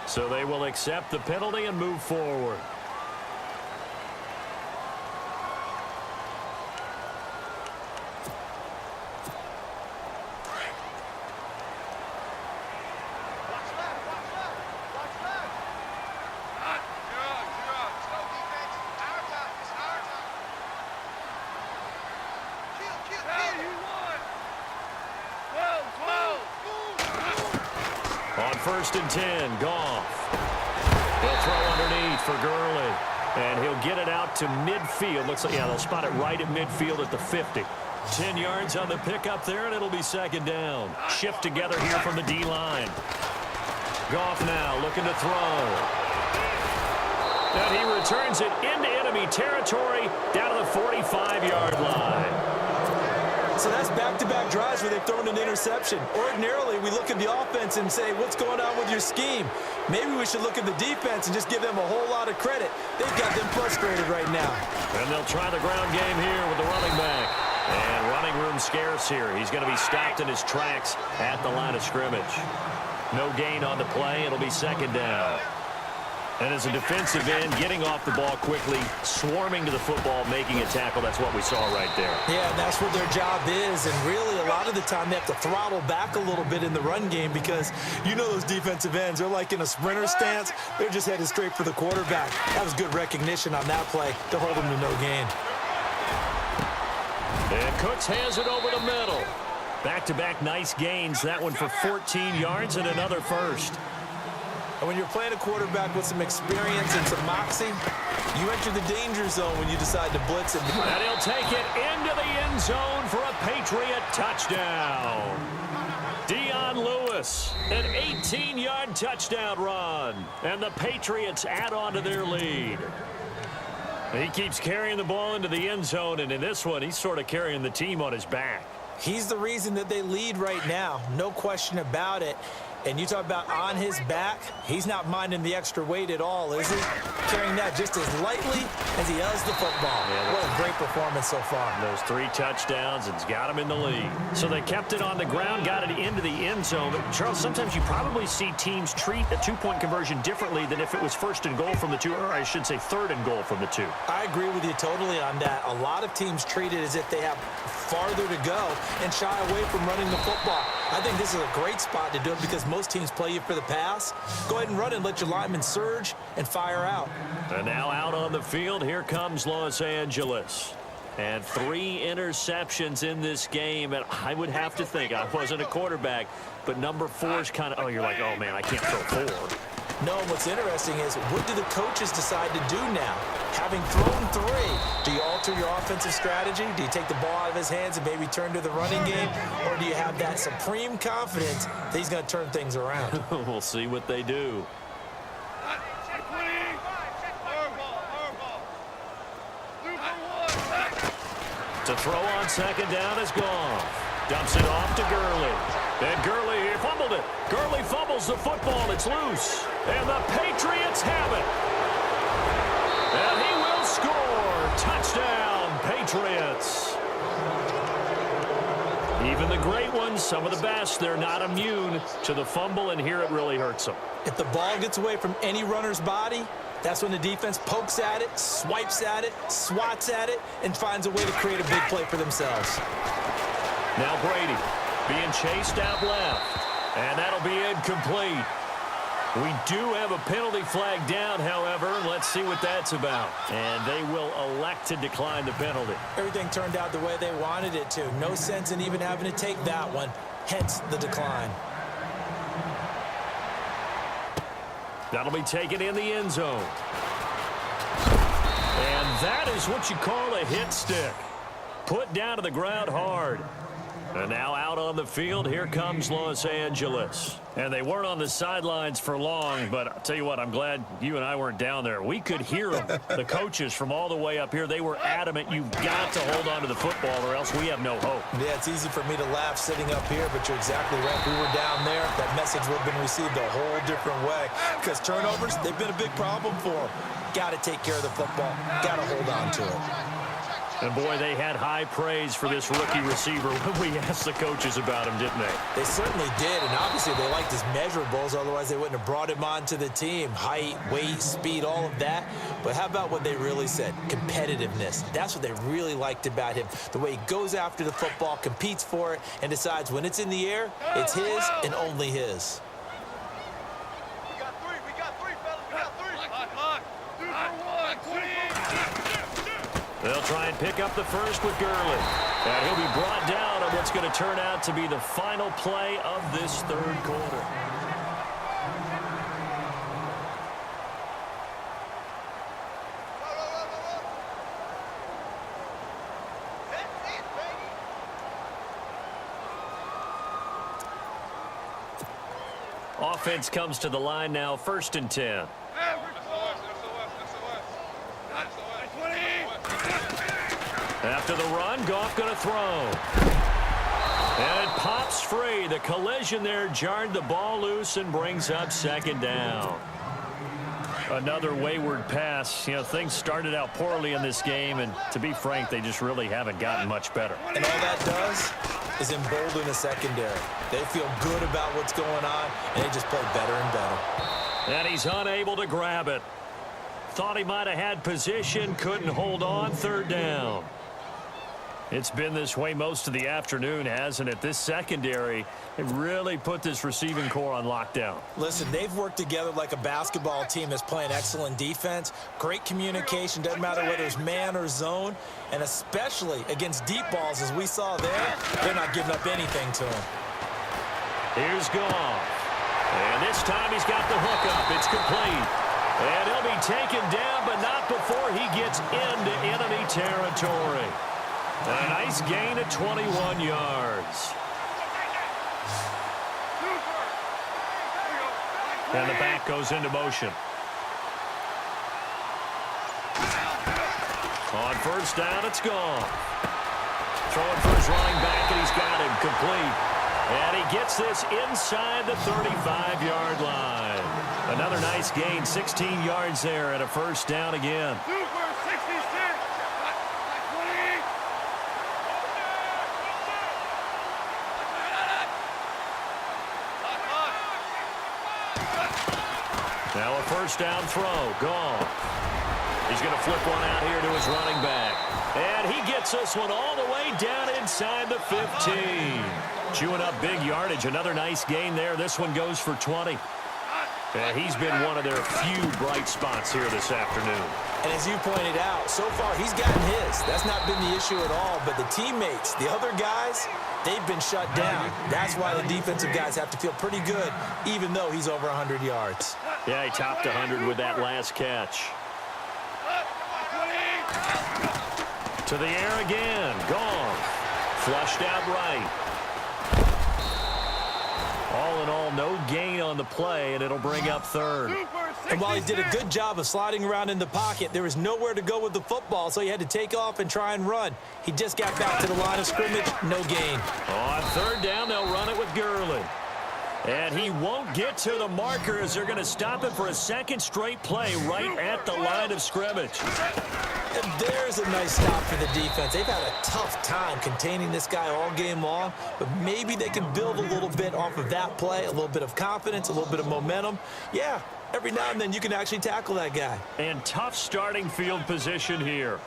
So they will accept the penalty and move forward. On 1st and 10, Goff. He'll throw underneath for Gurley. And he'll get it out to midfield. Looks like, yeah, they'll spot it right at midfield at the 50. 10 yards on the pickup there, and it'll be 2nd down. Shift together here from the D-line. Goff now looking to throw. And he returns it into enemy territory down to the 45-yard line. So that's back-to-back drives where they've thrown an interception. Ordinarily, we look at the offense and say, what's going on with your scheme? Maybe we should look at the defense and just give them a whole lot of credit. They've got them frustrated right now. And they'll try the ground game here with the running back. And running room scarce here. He's going to be stopped in his tracks at the line of scrimmage. No gain on the play. It'll be 2nd down. And as a defensive end, getting off the ball quickly, swarming to the football, making a tackle, that's what we saw right there. Yeah, that's what their job is. And really, a lot of the time, they have to throttle back a little bit in the run game because you know those defensive ends, they're like in a sprinter stance. They're just headed straight for the quarterback. That was good recognition on that play to hold them to no gain. And Cooks hands it over the middle. Back-to-back nice gains. That one for 14 yards and another first. And when you're playing a quarterback with some experience and some moxie, you enter the danger zone when you decide to blitz him. And he'll take it into the end zone for a Patriot touchdown. Dion Lewis, an 18-yard touchdown run. And the Patriots add on to their lead. He keeps carrying the ball into the end zone, and in this one, he's sort of carrying the team on his back. He's the reason that they lead right now, no question about it. And you talk about on his back, he's not minding the extra weight at all, is he? Carrying that just as lightly as he does the football. Yeah, what a great performance so far. Those 3 touchdowns, it's got him in the lead. So they kept it on the ground, got it into the end zone. But Charles, sometimes you probably see teams treat a 2-point conversion differently than if it was 1st and goal from the 2, or I should say 3rd and goal from the 2. I agree with you totally on that. A lot of teams treat it as if they have farther to go and shy away from running the football. I think this is a great spot to do it because most teams play you for the pass. Go ahead and run and let your linemen surge and fire out. And now out on the field, here comes Los Angeles. And 3 interceptions in this game. And I would have to think, I wasn't a quarterback, but number 4 is kind of, oh, you're like, oh, man, I can't throw 4. No, what's interesting is what do the coaches decide to do now? Having thrown 3, do you alter your offensive strategy? Do you take the ball out of his hands and maybe turn to the running game? Or do you have that supreme confidence that he's going to turn things around? We'll see what they do. To throw on 2nd down is Goff. Dumps it off to Gurley. And Gurley, he fumbled it. Gurley fumbles the football. It's loose. And the Patriots have it. And he will score. Touchdown, Patriots. Even the great ones, some of the best, they're not immune to the fumble, and here it really hurts them. If the ball gets away from any runner's body, that's when the defense pokes at it, swipes at it, swats at it, and finds a way to create a big play for themselves. Now Brady being chased out left, and that'll be incomplete. We do have a penalty flag down, however. Let's see what that's about. And they will elect to decline the penalty. Everything turned out the way they wanted it to. No sense in even having to take that one, hence the decline. That'll be taken in the end zone. And that is what you call a hit stick. Put down to the ground hard. And now out on the field, here comes Los Angeles. And they weren't on the sidelines for long, but I'll tell you what, I'm glad you and I weren't down there. We could hear them, the coaches from all the way up here. They were adamant, you've got to hold on to the football or else we have no hope. Yeah, it's easy for me to laugh sitting up here, but you're exactly right. If we were down there, that message would have been received a whole different way. Because turnovers, they've been a big problem for them. Got to take care of the football. Got to hold on to it. And, boy, they had high praise for this rookie receiver when we asked the coaches about him, didn't they? They certainly did, and obviously they liked his measurables. Otherwise, they wouldn't have brought him onto the team. Height, weight, speed, all of that. But how about what they really said? Competitiveness. That's what they really liked about him. The way he goes after the football, competes for it, and decides when it's in the air, it's his and only his. We got three, fellas. We got three. Lock. 2 for 1. 20. They'll try and pick up the first with Gurley. And he'll be brought down on what's going to turn out to be the final play of this third quarter. Offense comes to the line now, 1st and 10. After the run, Goff going to throw. And it pops free. The collision there jarred the ball loose and brings up 2nd down. Another wayward pass. You know, things started out poorly in this game, and to be frank, they just really haven't gotten much better. And all that does is embolden the secondary. They feel good about what's going on, and they just play better and better. And he's unable to grab it. Thought he might have had position, couldn't hold on, 3rd down. It's been this way most of the afternoon, hasn't it? This secondary, they've really put this receiving core on lockdown. Listen, they've worked together like a basketball team that's playing excellent defense. Great communication, doesn't matter whether it's man or zone. And especially against deep balls, as we saw there, they're not giving up anything to him. Here's Goff. And this time he's got the hook up. It's complete. And he'll be taken down, but not before he gets into enemy territory. A nice gain of 21 yards. And the back goes into motion. On 1st down, it's gone. Throwing for his running back, and he's got him complete. And he gets this inside the 35-yard line. Another nice gain, 16 yards there, and a 1st down again. Now a 1st down throw. Gone. He's going to flip one out here to his running back. And he gets this one all the way down inside the 15. Chewing up big yardage. Another nice gain there. This one goes for 20. And he's been one of their few bright spots here this afternoon. And as you pointed out, so far he's gotten his. That's not been the issue at all. But the teammates, the other guys, they've been shut down. That's why the defensive guys have to feel pretty good, even though he's over 100 yards. Yeah, he topped 100 with that last catch. To the air again. Gone. Flushed out right. All in all, no gain on the play, and it'll bring up 3rd. And while he did a good job of sliding around in the pocket, there was nowhere to go with the football, so he had to take off and try and run. He just got back to the line of scrimmage, no gain. On 3rd down, they'll run it with Gurley. And he won't get to the marker as they're going to stop it for a 2nd straight play right at the line of scrimmage. And there's a nice stop for the defense. They've had a tough time containing this guy all game long, but maybe they can build a little bit off of that play, a little bit of confidence, a little bit of momentum. Yeah, every now and then you can actually tackle that guy. And tough starting field position here.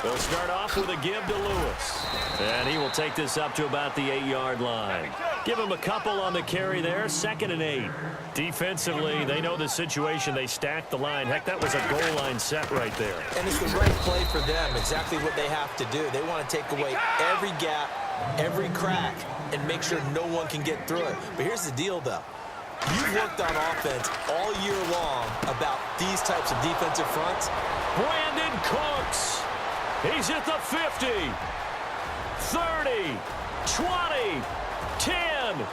They'll start off with a give to Lewis. And he will take this up to about the 8-yard line. Give him a couple on the carry there, 2nd and 8. Defensively, they know the situation. They stacked the line. Heck, that was a goal line set right there. And it's the right play for them, exactly what they have to do. They want to take away every gap, every crack, and make sure no one can get through it. But here's the deal, though. You've worked on offense all year long about these types of defensive fronts. Brandon Cooks. He's at the 50, 30, 20, 10.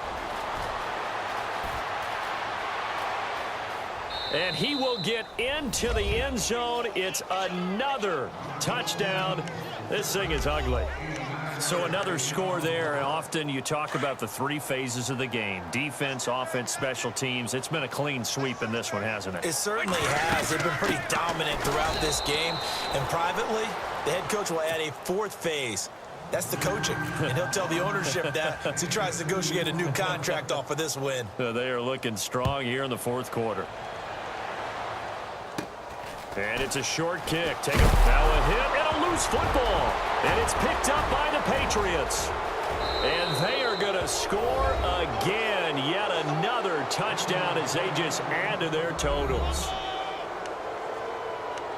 And he will get into the end zone. It's another touchdown. This thing is ugly. So another score there, and often you talk about the three phases of the game: defense, offense, special teams. It's been a clean sweep in this one, hasn't it? It certainly has. They've been pretty dominant throughout this game. And privately, the head coach will add a fourth phase. That's the coaching. And he'll tell the ownership that as he tries to negotiate a new contract off of this win. They are looking strong here in the fourth quarter. And it's a short kick. Now a hit and a loose football. And it's picked up by the Patriots. And they are going to score again. Yet another touchdown as they just add to their totals.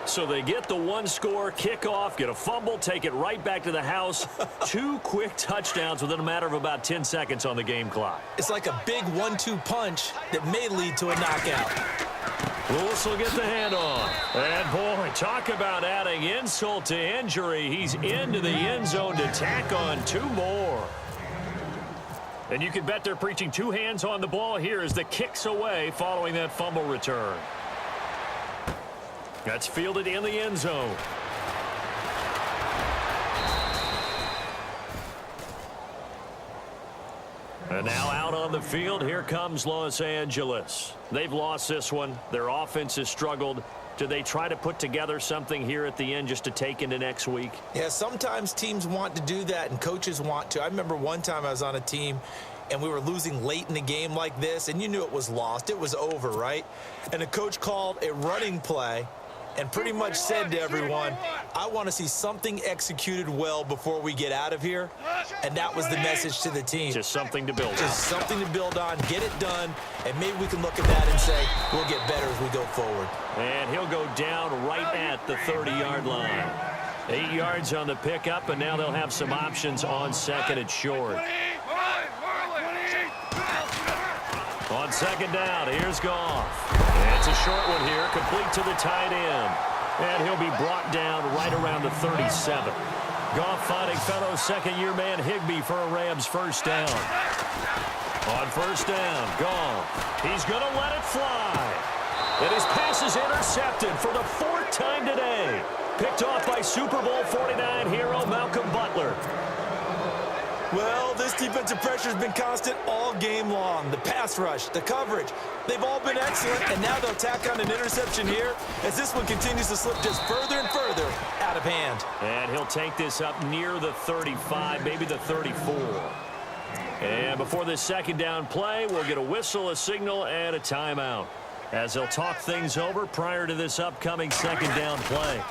So they get the one-score kickoff, get a fumble, take it right back to the house. 2 quick touchdowns within a matter of about 10 seconds on the game clock. It's like a big 1-2 punch that may lead to a knockout. Lewis will get the handoff. And, boy, talk about adding insult to injury. He's into the end zone to tack on 2 more. And you can bet they're preaching 2 hands on the ball here as the kick's away following that fumble return. That's fielded in the end zone. And now out on the field, here comes Los Angeles. They've lost this one. Their offense has struggled. Do they try to put together something here at the end just to take into next week? Yeah, sometimes teams want to do that and coaches want to. I remember one time I was on a team and we were losing late in the game like this, and you knew it was lost. It was over, right? And the coach called a running play and pretty much said to everyone, I want to see something executed well before we get out of here. And that was the message to the team. Just something to build on. Just something to build on, get it done, and maybe we can look at that and say, we'll get better as we go forward. And he'll go down right at the 30-yard line. 8 yards on the pickup, and now they'll have some options on second and short. On second down, here's Goff. It's a short one here, complete to the tight end. And he'll be brought down right around the 37. Goff finding fellow second-year man Higbee for a Rams first down. On first down, Goff. He's going to let it fly. And his pass is intercepted for the 4th time today. Picked off by Super Bowl 49 hero Malcolm Butler. Well, this defensive pressure has been constant all game long. The pass rush, the coverage, they've all been excellent, and now they'll tack on an interception here as this one continues to slip just further and further out of hand. And he'll take this up near the 35, maybe the 34. And before this second down play, we'll get a whistle, a signal, and a timeout as they'll talk things over prior to this upcoming second down play.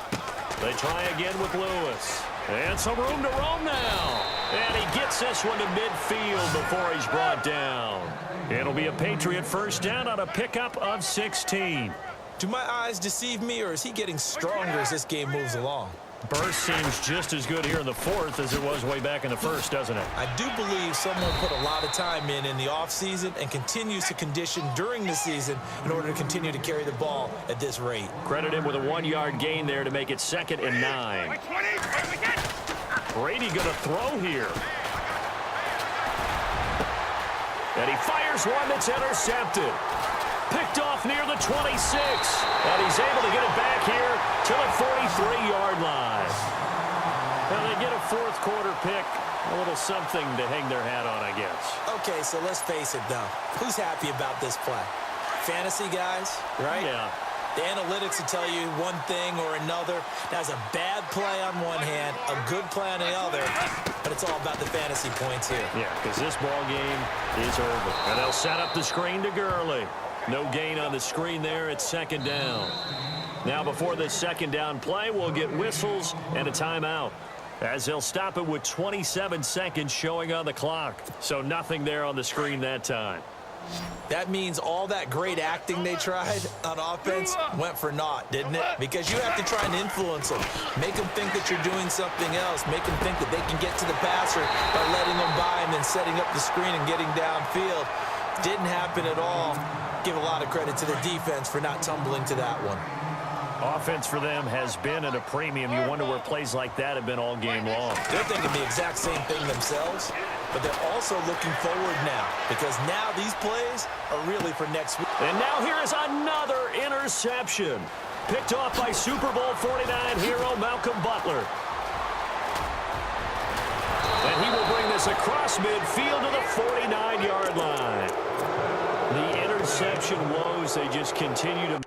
They try again with Lewis. And some room to roam now. And he gets this one to midfield before he's brought down. It'll be a Patriot first down on a pickup of 16. Do my eyes deceive me, or is he getting stronger as this game moves along? Burst seems just as good here in the 4th as it was way back in the 1st, doesn't it? I do believe someone put a lot of time in the offseason and continues to condition during the season in order to continue to carry the ball at this rate. Credit him with a 1-yard gain there to make it 2nd and 9. Brady going to throw here. And he fires one that's intercepted. Picked off near the 26. And he's able to get it back here to the 43-yard line. Now they get a 4th quarter pick. A little something to hang their hat on, I guess. Okay, so let's face it, though. Who's happy about this play? Fantasy guys, right? Yeah. The analytics will tell you one thing or another. That's a bad play on one hand, a good play on the other, but it's all about the fantasy points here. Yeah, because this ball game is over. And they'll set up the screen to Gurley. No gain on the screen there at second down. Now before this second down play, we'll get whistles and a timeout as they'll stop it with 27 seconds showing on the clock. So nothing there on the screen that time. That means all that great acting they tried on offense went for naught, didn't it? Because you have to try and influence them. Make them think that you're doing something else. Make them think that they can get to the passer by letting them by and then setting up the screen and getting downfield. Didn't happen at all. Give a lot of credit to the defense for not tumbling to that one. Offense for them has been at a premium. You wonder where plays like that have been all game long. They're thinking the exact same thing themselves, but they're also looking forward now because now these plays are really for next week. And now here is another interception. Picked off by Super Bowl 49 hero Malcolm Butler. across midfield to the 49-yard line. The interception woes, they just continue to